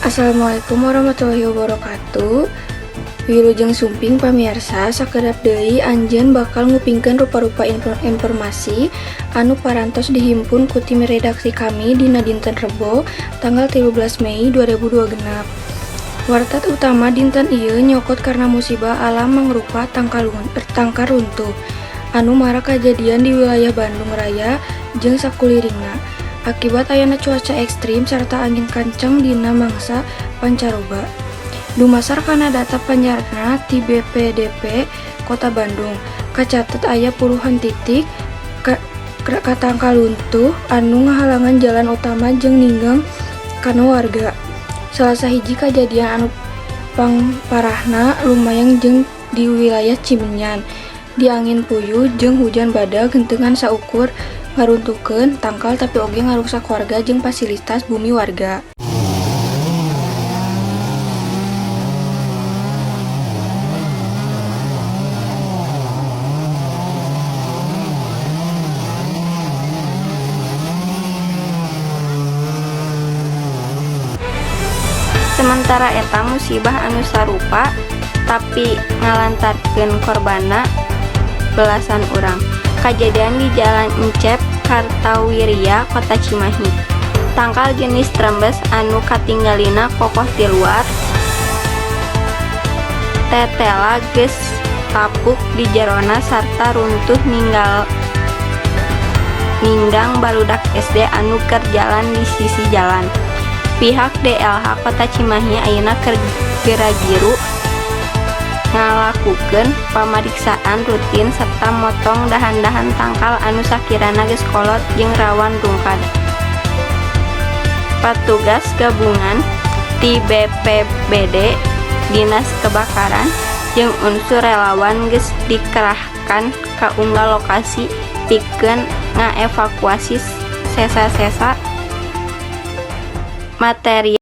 Assalamualaikum warahmatullahi wabarakatuh. Wilujeng sumping pamirsa, sakedap deui anjeun bakal ngupingkeun rupa-rupa informasi anu parantos dihimpun ku tim redaksi kami dina dinten Rebo tanggal 13 Mei 2026. Wartat utama dinten ieu nyokot karena musibah alam mangrupa tangkar runtuh anu marak kajadian di wilayah Bandung Raya jeung sakuliringna. Akibat ayana cuaca ekstrim serta angin kencang dina mangsa pancaroba. Dumasar kana data panjarna ti BPDP Kota Bandung, kacatet aya puluhan titik katangka luntuh anu ngahalangan jalan utama jeung ninggang kana warga. Salah sahiji kajadian anu pangparahna lumayang jeung di wilayah Cimenyan. Di angin puyuh jeung hujan badal gentengan saukur ngaruntuhkeun tangkal tapi oge ngarusak warga jeung fasilitas bumi warga. Sementara eta musibah anu sarupa tapi ngalantarkeun korbanna belasan urang. Kajadian di Jalan Encep, Kartawiria, Kota Cimahi. Tangkal jenis trembes anu katinggalina kokoh di luar. Tetela geus tapuk di jerona sarta runtuh ninggang barudak SD anu keur jalan di sisi jalan. Pihak DLH Kota Cimahi ayeuna keur gera-giru ngalakukeun pameriksaan rutin serta motong dahan-dahan tangkal anu sakirana geus kolot jeung rawan rungkad. Patugas gabungan ti BPBD, Dinas Kebakaran jeung unsur relawan geus dikerahkan ka unggal lokasi pikeun ngaevakuasi sesa-sesa material